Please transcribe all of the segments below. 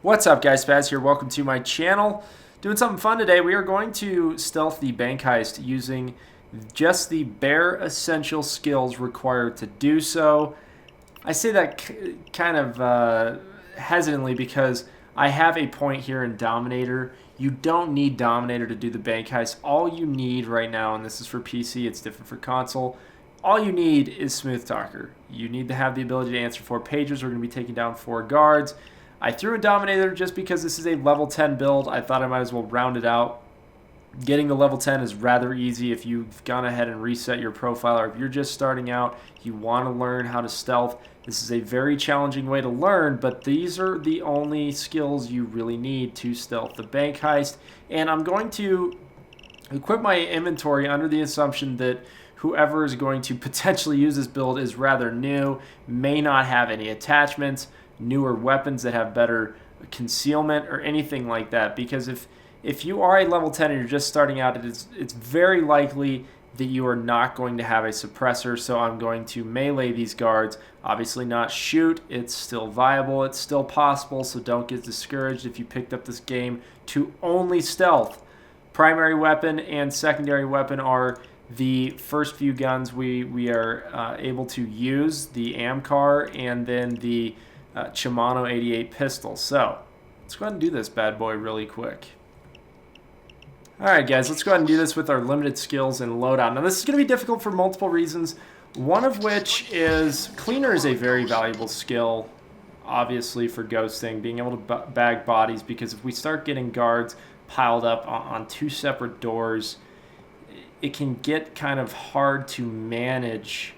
What's up, guys? Spaz here. Welcome to my channel. Doing something fun today. We are going to stealth the bank heist using just the bare essential skills required to do so. I say that kind of hesitantly because I have a point here in Dominator. You don't need Dominator to do the bank heist. All you need right now, and this is for PC, it's different for console, all you need is Smooth Talker. You need to have the ability to answer 4 pages. We're going to be taking down 4 guards. I threw a Dominator just because this is a level 10 build. I thought I might as well round it out. Getting the level 10 is rather easy if you've gone ahead and reset your profile, or if you're just starting out, you want to learn how to stealth. This is a very challenging way to learn, but these are the only skills you really need to stealth the bank heist. And I'm going to equip my inventory under the assumption that whoever is going to potentially use this build is rather new, may not have any attachments, newer weapons that have better concealment or anything like that. Because if you are a level 10 and you're just starting out, it's very likely that you are not going to have a suppressor. So I'm going to melee these guards. Obviously not shoot. It's still viable. It's still possible. So don't get discouraged if you picked up this game to only stealth. Primary weapon and secondary weapon are the first few guns we are able to use, the AMCAR and then the Chimano 88 pistol. So let's go ahead and do this bad boy really quick. Alright guys, let's go ahead and do this with our limited skills and loadout. Now this is going to be difficult for multiple reasons, one of which is cleaner is a very valuable skill, obviously, for ghosting, being able to bag bodies, because if we start getting guards piled up on 2 separate doors, it can get kind of hard to manage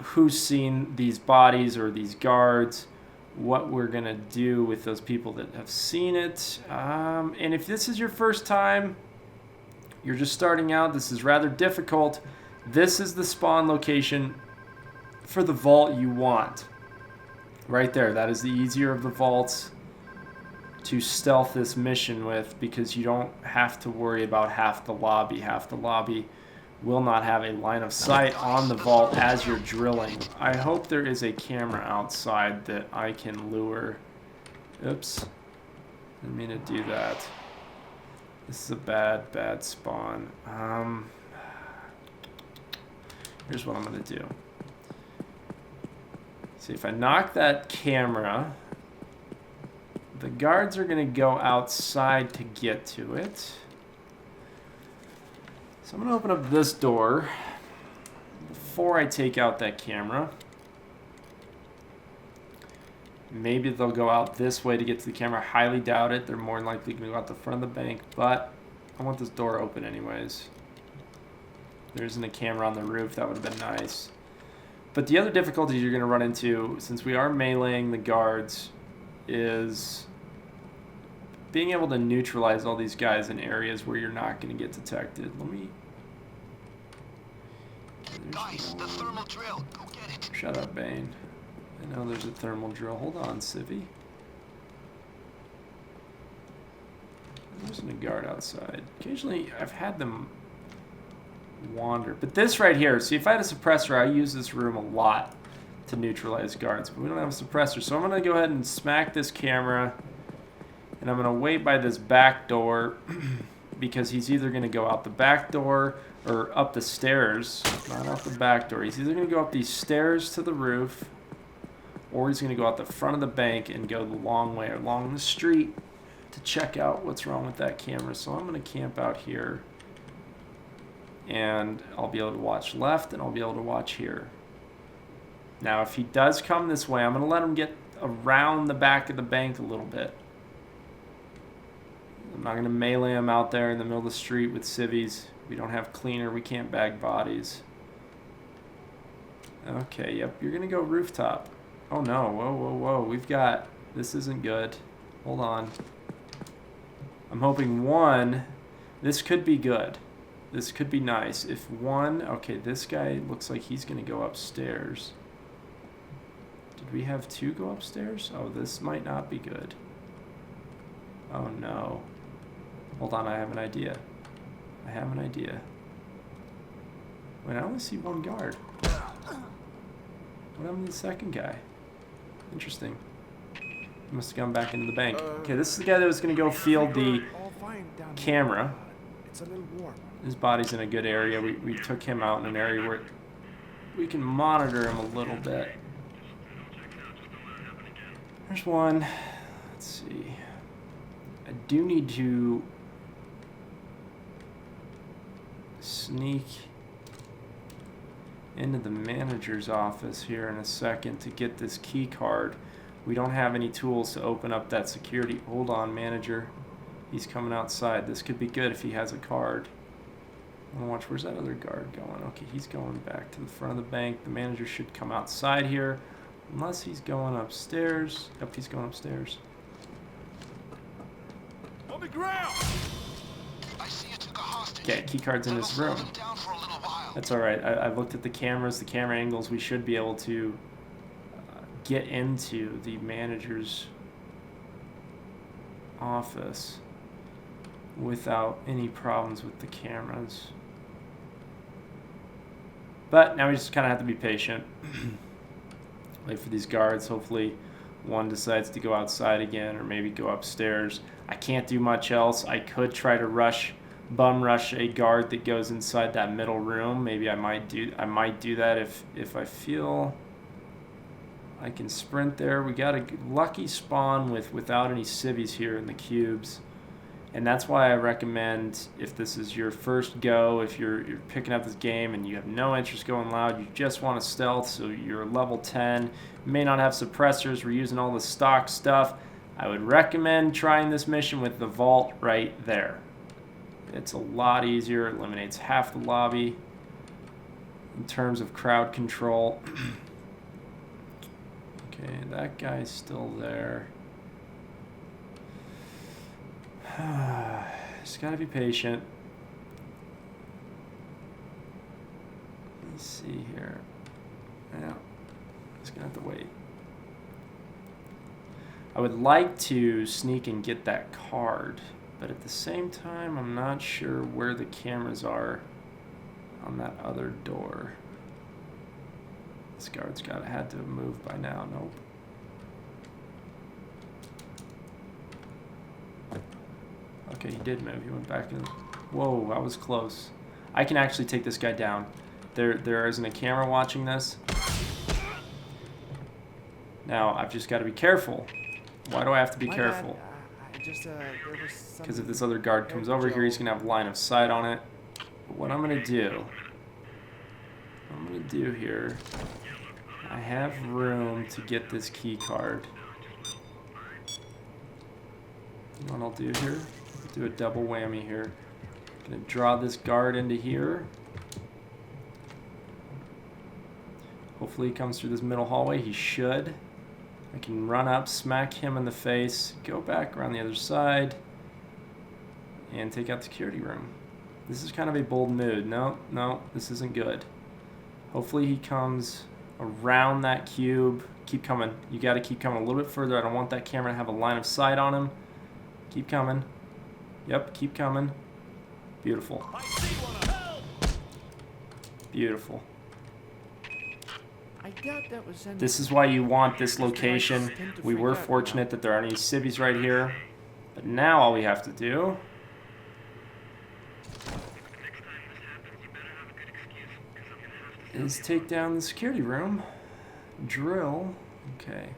who's seen these bodies or these guards, what we're going to do with those people that have seen it. And if this is your first time, you're just starting out, this is rather difficult. This is the spawn location for the vault you want. Right there, that is the easier of the vaults to stealth this mission with, because you don't have to worry about half the lobby. Half the lobby will not have a line of sight on the vault as you're drilling. I hope there is a camera outside that I can lure. Oops. Didn't mean to do that. This is a bad spawn. Here's what I'm going to do. See, if I knock that camera, the guards are going to go outside to get to it. So I'm going to open up this door before I take out that camera. Maybe they'll go out this way to get to the camera. Highly doubt it. They're more than likely going to go out the front of the bank, but I want this door open anyways. There isn't a camera on the roof. That would have been nice. But the other difficulties you're going to run into, since we are meleeing the guards, is being able to neutralize all these guys in areas where you're not going to get detected. Let me... Guys, the thermal drill. Go get it. Shut up, Bane. I know there's a thermal drill. Hold on, Civvy. There's a guard outside. Occasionally, I've had them wander. But this right here, see, if I had a suppressor, I use this room a lot to neutralize guards. But we don't have a suppressor. So I'm going to go ahead and smack this camera. And I'm going to wait by this back door because he's either going to go out the back door or up the stairs. Not out the back door. He's either going to go up these stairs to the roof, or he's going to go out the front of the bank and go the long way along the street to check out what's wrong with that camera. So I'm going to camp out here. And I'll be able to watch left, and I'll be able to watch here. Now, if he does come this way, I'm going to let him get around the back of the bank a little bit. I'm not going to melee him out there in the middle of the street with civvies. We don't have cleaner. We can't bag bodies. Okay, yep. You're going to go rooftop. Oh, no. Whoa, whoa, whoa. We've got... This isn't good. Hold on. I'm hoping one... This could be good. This could be nice. If one... Okay, this guy looks like he's going to go upstairs. Did we have 2 go upstairs? Oh, this might not be good. Oh, no. Hold on, I have an idea. I have an idea. Wait, I only see 1 guard. What happened to the second guy? Interesting. He must have gone back into the bank. Okay, this is the guy that was going to go field the camera. It's a little warm. His body's in a good area. We took him out in an area where we can monitor him a little bit. There's one. Let's see. I do need to sneak into the manager's office here in a second to get this key card. We don't have any tools to open up that security. Hold on, manager. He's coming outside. This could be good if he has a card. I want to watch. Where's that other guard going? Okay, he's going back to the front of the bank. The manager should come outside here. Unless he's going upstairs. Yep, he's going upstairs. On the ground! I see you took a hostage. Okay, keycard's in this room. Down for a little while. That's alright. I've looked at the cameras, the camera angles. We should be able to get into the manager's office without any problems with the cameras. But now we just kind of have to be patient. Wait for these guards. Hopefully one decides to go outside again or maybe go upstairs. I can't do much else. I could try to bum rush a guard that goes inside that middle room. Maybe I might do that if I feel I can sprint there. We got a lucky spawn without any civvies here in the cubes. And that's why I recommend, if this is your first go, if you're picking up this game and you have no interest going loud, you just want to stealth, so you're level 10, you may not have suppressors, we're using all the stock stuff, I would recommend trying this mission with the vault right there. It's a lot easier, it eliminates half the lobby in terms of crowd control. Okay, that guy's still there. Just gotta be patient. Let's see here. Yeah, just gonna have to wait. I would like to sneak and get that card, but at the same time, I'm not sure where the cameras are on that other door. This guard's had to have moved by now. Nope. Okay, he did move. He went back in. Whoa, I was close. I can actually take this guy down. There isn't a camera watching this. Now, I've just got to be careful. Why do I have to be careful? Because if this other guard comes over here, he's going to have line of sight on it. But what I'm going to do here, I have room to get this key card. You know what I'll do here? Do a double whammy here. I'm gonna draw this guard into here. Hopefully he comes through this middle hallway. He should. I can run up, smack him in the face, go back around the other side, and take out the security room. This is kind of a bold move. No, this isn't good. Hopefully he comes around that cube. Keep coming. You gotta keep coming a little bit further. I don't want that camera to have a line of sight on him. Keep coming. Yep, keep coming. Beautiful. Beautiful. This is why you want this location. We were fortunate that there aren't any civvies right here. But now all we have to do is take down the security room. Drill. Okay.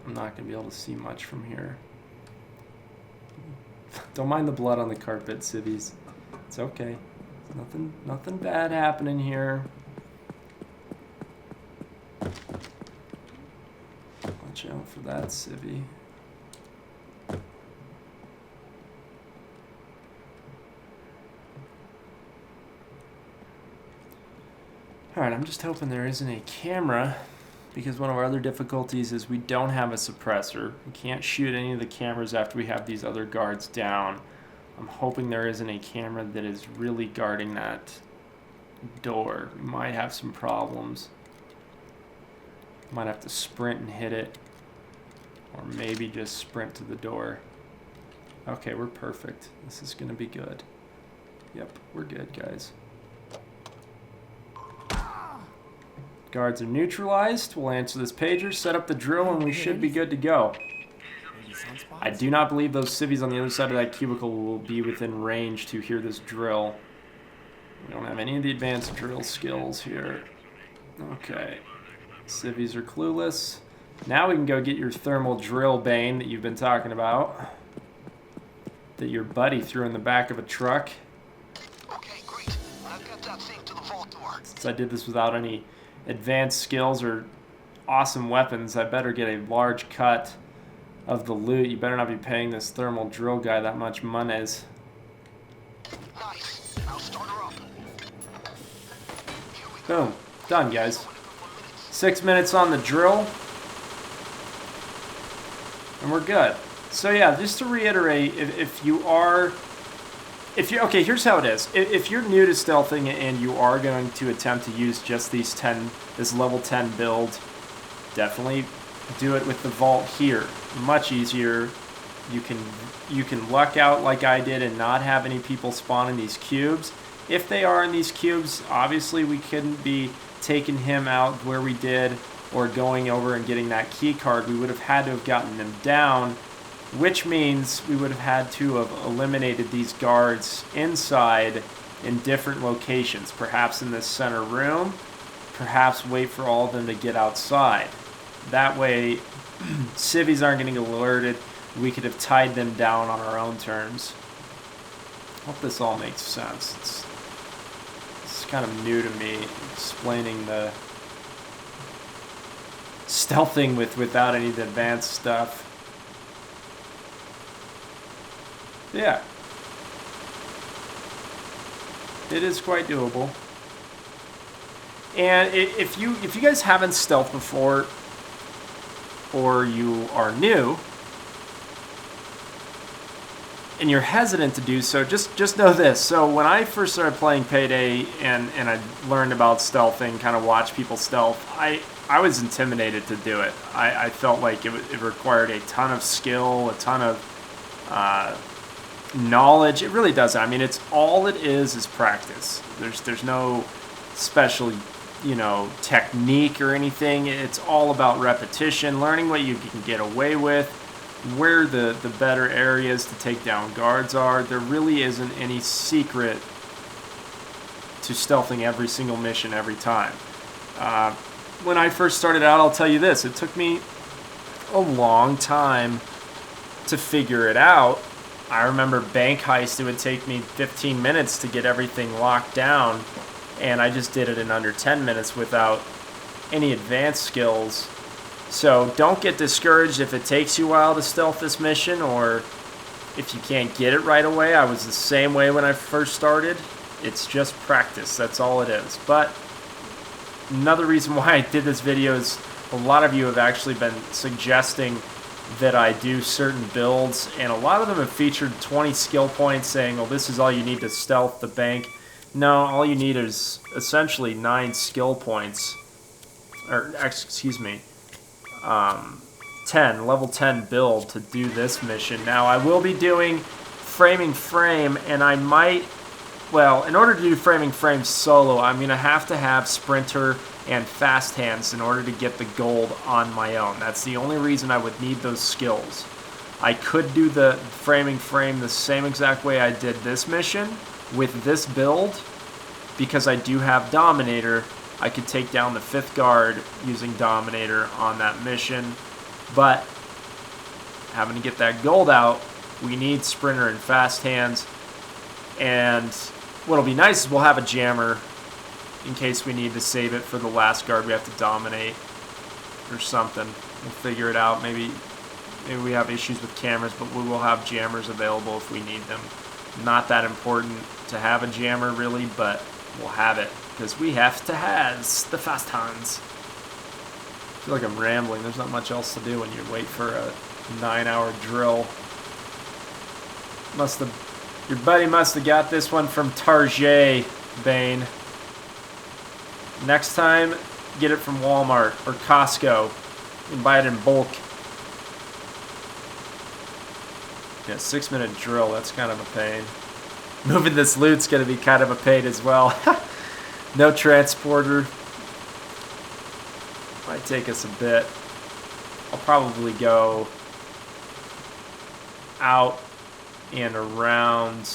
I'm not going to be able to see much from here. Don't mind the blood on the carpet, civvies. It's okay. Nothing bad happening here. Watch out for that civvy. Alright, I'm just hoping there isn't a camera, because one of our other difficulties is we don't have a suppressor. We can't shoot any of the cameras after we have these other guards down. I'm hoping there isn't a camera that is really guarding that door. We might have some problems. Might have to sprint and hit it, or maybe just sprint to the door. Okay, we're perfect. This is going to be good. Yep, we're good, guys. Guards are neutralized. We'll answer this pager, set up the drill, and we should be good to go. I do not believe those civvies on the other side of that cubicle will be within range to hear this drill. We don't have any of the advanced drill skills here. Okay. Civvies are clueless. Now we can go get your thermal drill, Bane, that you've been talking about. That your buddy threw in the back of a truck. Okay, great. I've got that thing to the vault door. Since I did this without any advanced skills or awesome weapons, I better get a large cut of the loot. You better not be paying this thermal drill guy that much money. Nice. I'll start her up. Boom. Done, guys. 6 minutes on the drill. And we're good. So yeah, just to reiterate, okay, here's how it is. If you're new to stealthing and you are going to attempt to use just this level 10 build, definitely do it with the vault here. Much easier. You can luck out like I did and not have any people spawn in these cubes. If they are in these cubes, obviously we couldn't be taking him out where we did or going over and getting that key card. We would have had to have gotten them down, which means we would have had to have eliminated these guards inside in different locations, perhaps in this center room, perhaps wait for all of them to get outside. That way, civvies aren't getting alerted. We could have tied them down on our own terms. Hope this all makes sense. It's kind of new to me, explaining the stealthing without any of the advanced stuff. Yeah. It is quite doable. And if you guys haven't stealthed before, or you are new, and you're hesitant to do so, just know this. So when I first started playing Payday and I learned about stealthing, kind of watch people stealth, I was intimidated to do it. I felt like it required a ton of skill, a ton of knowledge. It really doesn't. I mean, it's all it is practice. There's no special, technique or anything. It's all about repetition, learning what you can get away with, where the better areas to take down guards are. There really isn't any secret to stealthing every single mission every time. When I first started out, I'll tell you this, it took me a long time to figure it out. I remember Bank Heist, it would take me 15 minutes to get everything locked down, and I just did it in under 10 minutes without any advanced skills. So don't get discouraged if it takes you a while to stealth this mission, or if you can't get it right away. I was the same way when I first started. It's just practice, that's all it is. But another reason why I did this video is a lot of you have actually been suggesting that I do certain builds, and a lot of them have featured 20 skill points, saying, well, this is all you need to stealth the bank. No, all you need is essentially 9 skill points, or excuse me, 10, level 10 build to do this mission. Now, I will be doing framing frame, and I might, well, in order to do framing frame solo, I'm going to have sprinter and fast hands in order to get the gold on my own. That's the only reason I would need those skills. I could do the framing frame the same exact way I did this mission with this build, because I do have Dominator. I could take down the 5th guard using Dominator on that mission, but having to get that gold out, we need sprinter and fast hands. And what'll be nice is we'll have a jammer in case we need to save it for the last guard we have to dominate or something. We'll figure it out. Maybe we have issues with cameras, but we will have jammers available if we need them. Not that important to have a jammer really, but we'll have it because we have to has the fast hands. I feel like I'm rambling. There's not much else to do when you wait for a 9-hour drill. Your buddy must have got this one from Target, Bane. Next time, get it from Walmart or Costco and buy it in bulk. Yeah, 6-minute drill, that's kind of a pain. Moving this loot's going to be kind of a pain as well. No transporter. Might take us a bit. I'll probably go out and around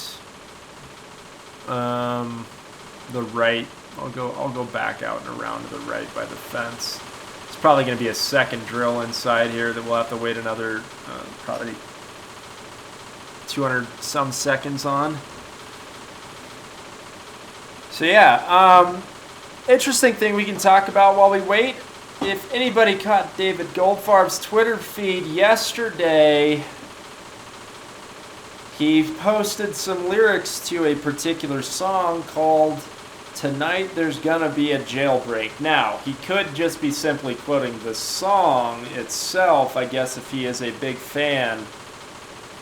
the right. I'll go back out and around to the right by the fence. It's probably going to be a second drill inside here that we'll have to wait another probably 200 some seconds on. So yeah, interesting thing we can talk about while we wait. If anybody caught David Goldfarb's Twitter feed yesterday, he posted some lyrics to a particular song called "Tonight There's Gonna Be a Jailbreak." Now, he could just be simply quoting the song itself, I guess, if he is a big fan.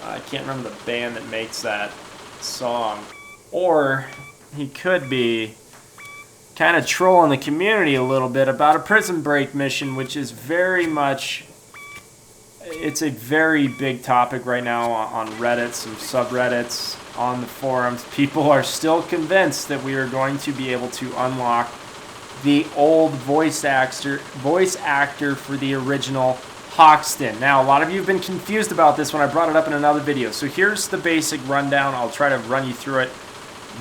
I can't remember the band that makes that song. Or he could be kind of trolling the community a little bit about a prison break mission, which is very much, it's a very big topic right now on Reddit, some subreddits, on the forums. People are still convinced that we are going to be able to unlock the old voice actor for the original Hoxton. Now, a lot of you have been confused about this when I brought it up in another video. So here's the basic rundown. I'll try to run you through it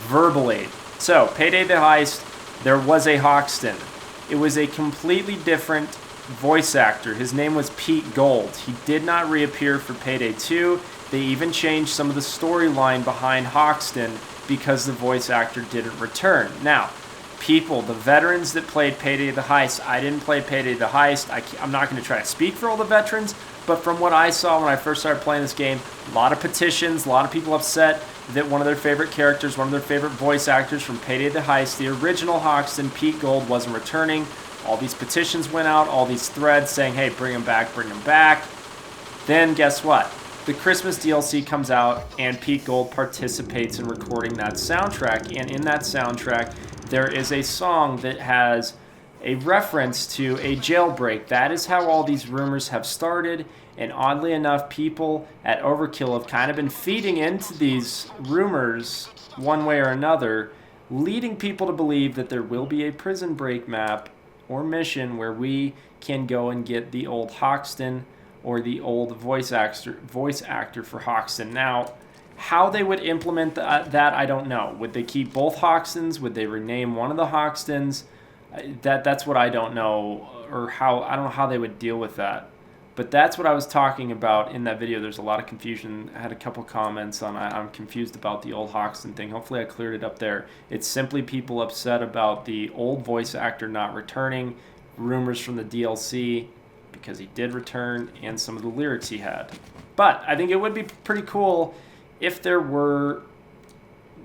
verbally. So, Payday the Heist, there was a Hoxton. It was a completely different voice actor. His name was Pete Gold. He did not reappear for Payday 2. They even changed some of the storyline behind Hoxton because the voice actor didn't return. Now, people, the veterans that played Payday the Heist, I didn't play Payday the Heist. I'm not going to try to speak for all the veterans, but from what I saw when I first started playing this game, a lot of petitions, a lot of people upset that one of their favorite characters, one of their favorite voice actors from Payday the Heist, the original Hoxton, Pete Gold, wasn't returning. All these petitions went out, all these threads saying, hey, bring him back, bring him back. Then guess what? The Christmas DLC comes out, and Pete Gold participates in recording that soundtrack. And in that soundtrack, there is a song that has a reference to a jailbreak. That is how all these rumors have started. And oddly enough, people at Overkill have kind of been feeding into these rumors one way or another, leading people to believe that there will be a prison break map or mission where we can go and get the old Hoxton or the old voice actor for Hoxton. Now, how they would implement that, I don't know. Would they keep both Hoxtons? Would they rename one of the Hoxtons? That's what I don't know, or how I don't know how they would deal with that. But that's what I was talking about in that video. There's a lot of confusion. I had a couple comments on I'm confused about the old Hoxton thing. Hopefully I cleared it up there. It's simply people upset about the old voice actor not returning, rumors from the DLC because he did return, and some of the lyrics he had. But I think it would be pretty cool if there were,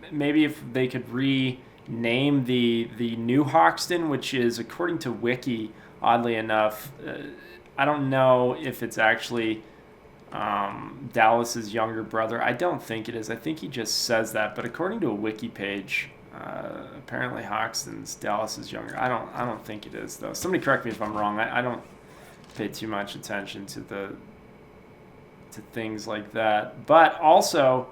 maybe if they could rename the new Hoxton, which is, according to Wiki, oddly enough, I don't know if it's actually Dallas's younger brother. I don't think it is. I think he just says that. But according to a Wiki page, apparently Hoxton's Dallas's younger. I don't think it is, though. Somebody correct me if I'm wrong. I don't pay too much attention to things like that. But also,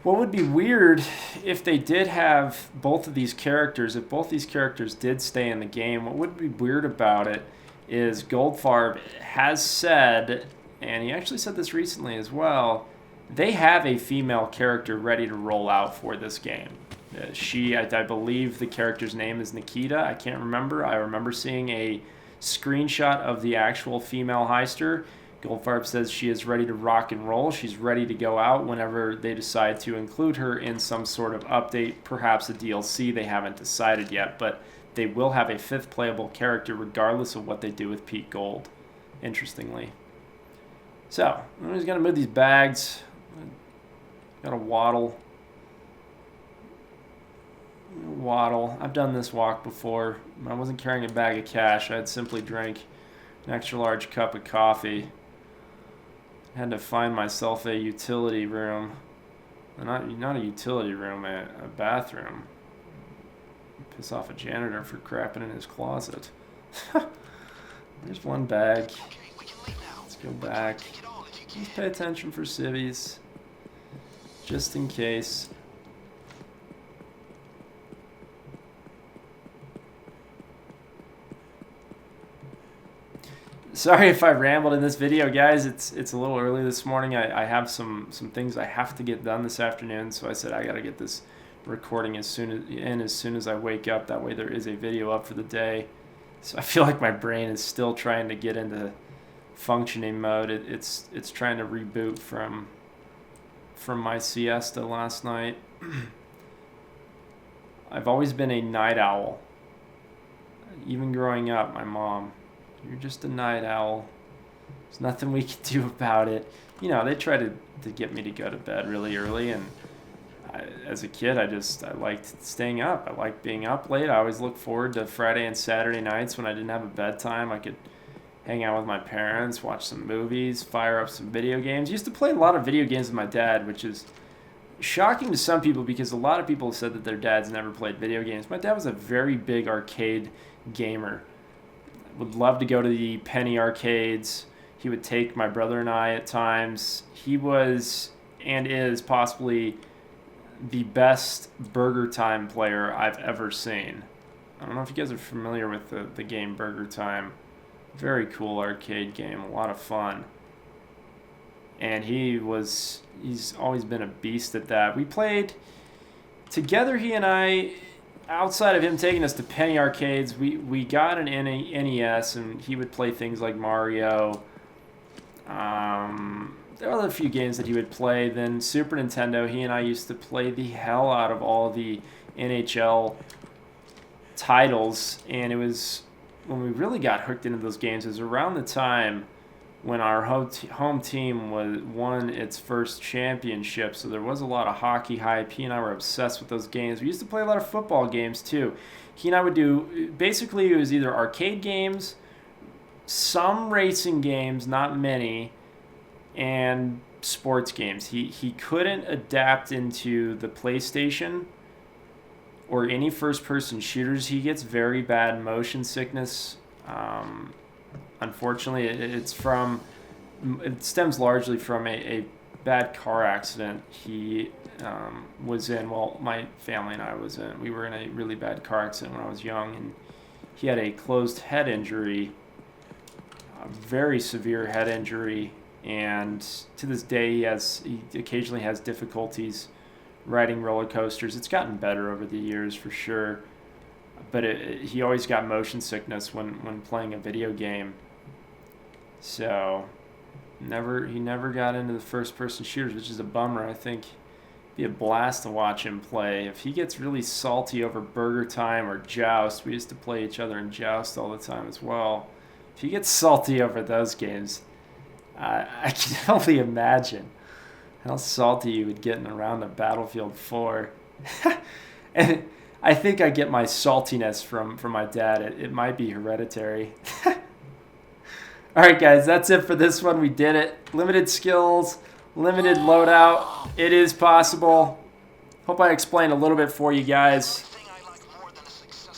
what would be weird if they did have both of these characters, if both these characters did stay in the game, what would be weird about it is Goldfarb has said, and he actually said this recently as well, they have a female character ready to roll out for this game. I believe the character's name is Nikita. I can't remember. I remember seeing a screenshot of the actual female heister. Goldfarb says she is ready to rock and roll. She's ready to go out whenever they decide to include her in some sort of update, perhaps a DLC. They haven't decided yet, but they will have a fifth playable character regardless of what they do with Pete Gold, interestingly. So, I'm just going to move these bags. Got to waddle. I've done this walk before. I wasn't carrying a bag of cash. I had simply drank an extra large cup of coffee. I had to find myself a utility room. Not a utility room, a bathroom. Piss off a janitor for crapping in his closet. There's one bag. Let's go back. Just pay attention for civvies, just in case. Sorry if I rambled in this video, guys. It's a little early this morning. I have some things I have to get done this afternoon, so I said I got to get this recording as soon as I wake up. That way there is a video up for the day. So I feel like my brain is still trying to get into functioning mode. It's trying to reboot from my siesta last night. I've always been a night owl. Even growing up, my mom, "You're just a night owl. There's nothing we can do about it." You know, they try to get me to go to bed really early, and as a kid, I liked staying up. I liked being up late. I always looked forward to Friday and Saturday nights when I didn't have a bedtime. I could hang out with my parents, watch some movies, fire up some video games. I used to play a lot of video games with my dad, which is shocking to some people because a lot of people have said that their dads never played video games. My dad was a very big arcade gamer. Would love to go to the penny arcades. He would take my brother and I at times. He was and is possibly the best Burger Time player I've ever seen. I don't know if you guys are familiar with the game Burger Time. Very cool arcade game, a lot of fun. And he's always been a beast at that. We played together, he and I, outside of him taking us to penny arcades, we got an NES, and he would play things like Mario. There were a few games that he would play. Then Super Nintendo, he and I used to play the hell out of all the NHL titles, and it was when we really got hooked into those games. It was around the time when our home team won its first championship, so there was a lot of hockey hype. He and I were obsessed with those games. We used to play a lot of football games too. He and I would do, basically it was either arcade games, some racing games, not many, and sports games. He couldn't adapt into the PlayStation or any first-person shooters. He gets very bad motion sickness. Unfortunately, it stems largely from a bad car accident he was in. Well, my family and I was in. We were in a really bad car accident when I was young, and he had a closed head injury, a very severe head injury, and to this day he occasionally has difficulties riding roller coasters. It's gotten better over the years for sure, but he always got motion sickness when playing a video game. So he never got into the first-person shooters, which is a bummer. I think it'd be a blast to watch him play. If he gets really salty over Burger Time or Joust, we used to play each other in Joust all the time as well. If he gets salty over those games, I can only imagine how salty you would get in around a Battlefield 4. And I think I get my saltiness from my dad. It might be hereditary. All right, guys, that's it for this one. We did it. Limited skills, limited loadout. It is possible. Hope I explained a little bit for you guys.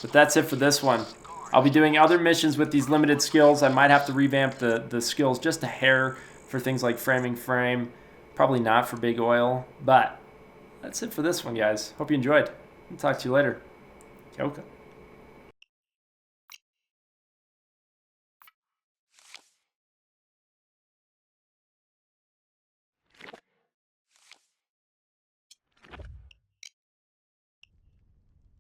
But that's it for this one. I'll be doing other missions with these limited skills. I might have to revamp the skills just a hair for things like framing frame. Probably not for big oil. But that's it for this one, guys. Hope you enjoyed. I'll talk to you later. Kyoka.